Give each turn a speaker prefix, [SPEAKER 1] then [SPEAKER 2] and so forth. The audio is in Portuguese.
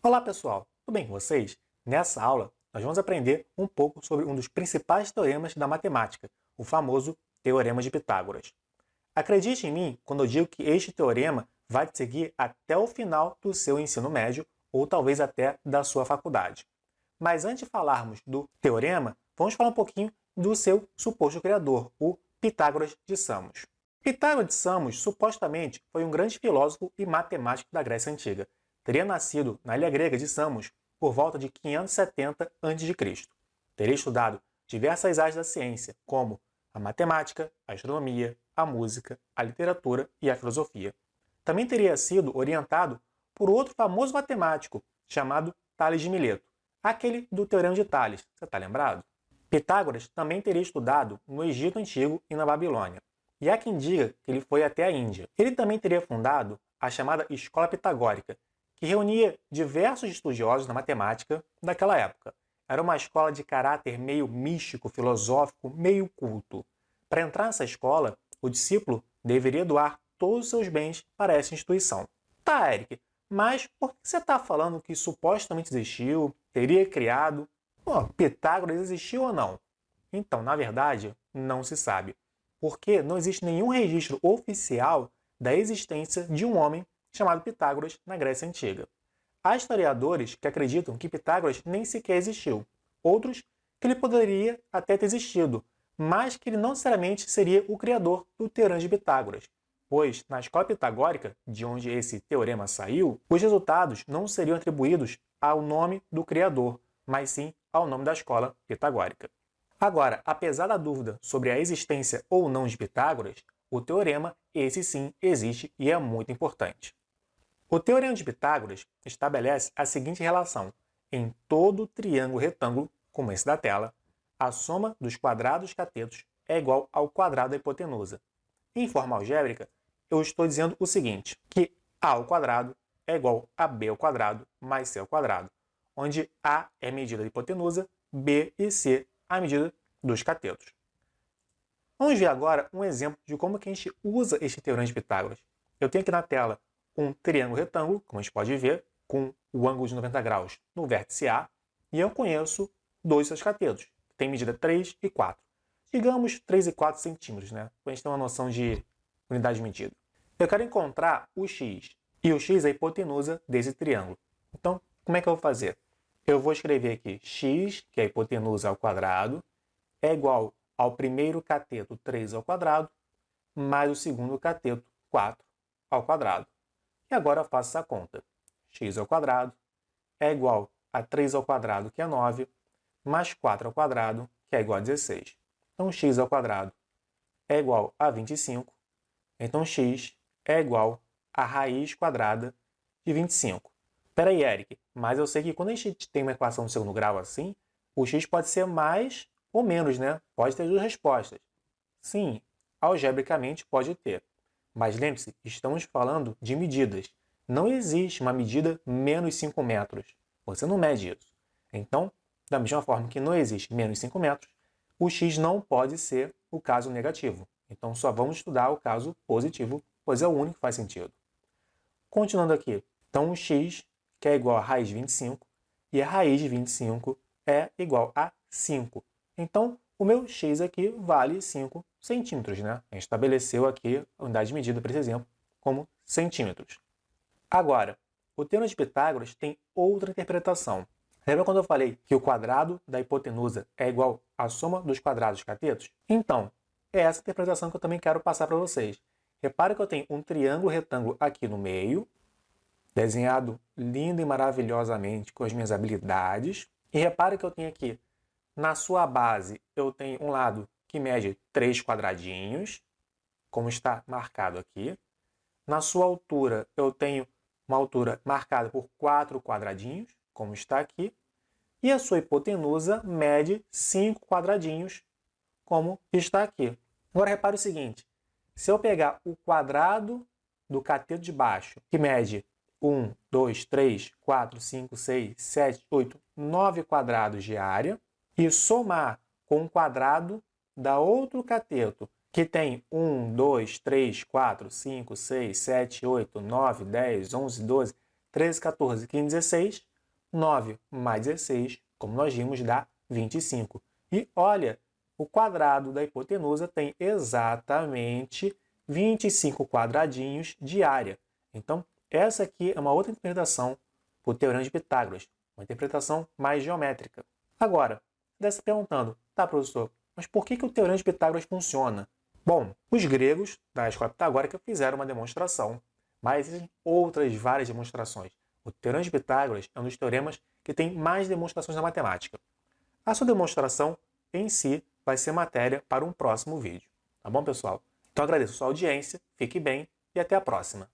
[SPEAKER 1] Olá pessoal, tudo bem com vocês? Nessa aula, nós vamos aprender um pouco sobre um dos principais teoremas da matemática, o famoso Teorema de Pitágoras. Acredite em mim quando eu digo que este teorema vai te seguir até o final do seu ensino médio ou talvez até da sua faculdade. Mas antes de falarmos do teorema, vamos falar um pouquinho do seu suposto criador, o Pitágoras de Samos. Pitágoras de Samos supostamente foi um grande filósofo e matemático da Grécia Antiga. Teria nascido na ilha grega de Samos por volta de 570 a.C. Teria estudado diversas áreas da ciência, como a matemática, a astronomia, a música, a literatura e a filosofia. Também teria sido orientado por outro famoso matemático chamado Tales de Mileto, aquele do Teorema de Tales, você está lembrado? Pitágoras também teria estudado no Egito Antigo e na Babilônia. E há quem diga que ele foi até a Índia. Ele também teria fundado a chamada Escola Pitagórica, que reunia diversos estudiosos da matemática daquela época. Era uma escola de caráter meio místico, filosófico, meio culto. Para entrar nessa escola, o discípulo deveria doar todos os seus bens para essa instituição. Tá, Eric, mas por que você está falando que supostamente existiu, teria criado? Pô, Pitágoras existiu ou não? Então, na verdade, não se sabe, porque não existe nenhum registro oficial da existência de um homem chamado Pitágoras na Grécia Antiga. Há historiadores que acreditam que Pitágoras nem sequer existiu, outros que ele poderia até ter existido, mas que ele não necessariamente seria o criador do Teorema de Pitágoras, pois na escola pitagórica, de onde esse teorema saiu, os resultados não seriam atribuídos ao nome do criador, mas sim ao nome da escola pitagórica. Agora, apesar da dúvida sobre a existência ou não de Pitágoras, o teorema, esse sim, existe e é muito importante. O Teorema de Pitágoras estabelece a seguinte relação: em todo triângulo retângulo, como esse da tela, a soma dos quadrados catetos é igual ao quadrado da hipotenusa. Em forma algébrica, eu estou dizendo o seguinte, que a ao quadrado é igual a b ao quadrado mais c ao quadrado, onde a é a medida da hipotenusa, b e c a medida dos catetos. Vamos ver agora um exemplo de como que a gente usa este Teorema de Pitágoras. Eu tenho aqui na tela um triângulo retângulo, como a gente pode ver, com o ângulo de 90 graus no vértice A, e eu conheço dois seus catetos, que têm medida 3 e 4. Digamos 3 e 4 centímetros, né? Para a gente ter uma noção de unidade de medida. Eu quero encontrar o x, e o x é a hipotenusa desse triângulo. Então, como é que eu vou fazer? Eu vou escrever aqui x, que é a hipotenusa ao quadrado, é igual ao primeiro cateto 3 ao quadrado, mais o segundo cateto 4 ao quadrado. E agora eu faço essa conta. X ao quadrado é igual a 3 ao quadrado, que é 9, mais 4 ao quadrado, que é igual a 16. Então, x ao quadrado é igual a 25. Então, x é igual a raiz quadrada de 25. Espera aí, Eric, mas eu sei que quando a gente tem uma equação de segundo grau assim, o x pode ser mais ou menos, né? Pode ter duas respostas. Sim, algebricamente pode ter. Mas lembre-se, estamos falando de medidas. Não existe uma medida menos 5 metros. Você não mede isso. Então, da mesma forma que não existe menos 5 metros, o x não pode ser o caso negativo. Então, só vamos estudar o caso positivo, pois é o único que faz sentido. Continuando aqui. Então, o x, que é igual a raiz de 25, e a raiz de 25 é igual a 5. Então, o meu x aqui vale 5 centímetros, né? A gente estabeleceu aqui a unidade de medida para esse exemplo como centímetros. Agora, o Teorema de Pitágoras tem outra interpretação. Lembra quando eu falei que o quadrado da hipotenusa é igual à soma dos quadrados catetos? Então, é essa interpretação que eu também quero passar para vocês. Repare que eu tenho um triângulo retângulo aqui no meio, desenhado lindo e maravilhosamente com as minhas habilidades. E repare que eu tenho aqui, na sua base, eu tenho um lado que mede 3 quadradinhos, como está marcado aqui. Na sua altura, eu tenho uma altura marcada por 4 quadradinhos, como está aqui. E a sua hipotenusa mede 5 quadradinhos, como está aqui. Agora, repare o seguinte. Se eu pegar o quadrado do cateto de baixo, que mede 1, 2, 3, 4, 5, 6, 7, 8, 9 quadrados de área, e somar com o quadrado da outro cateto, que tem 1, 2, 3, 4, 5, 6, 7, 8, 9, 10, 11, 12, 13, 14, 15, 16, 9 mais 16, como nós vimos, dá 25. E olha, o quadrado da hipotenusa tem exatamente 25 quadradinhos de área. Então, essa aqui é uma outra interpretação para o Teorema de Pitágoras, uma interpretação mais geométrica. Agora, você deve se perguntando, tá, professor, mas por que o Teorema de Pitágoras funciona? Bom, os gregos da escola pitagórica fizeram uma demonstração, mas existem outras várias demonstrações. O Teorema de Pitágoras é um dos teoremas que tem mais demonstrações na matemática. A sua demonstração em si vai ser matéria para um próximo vídeo. Tá bom, pessoal? Então agradeço a sua audiência, fique bem e até a próxima.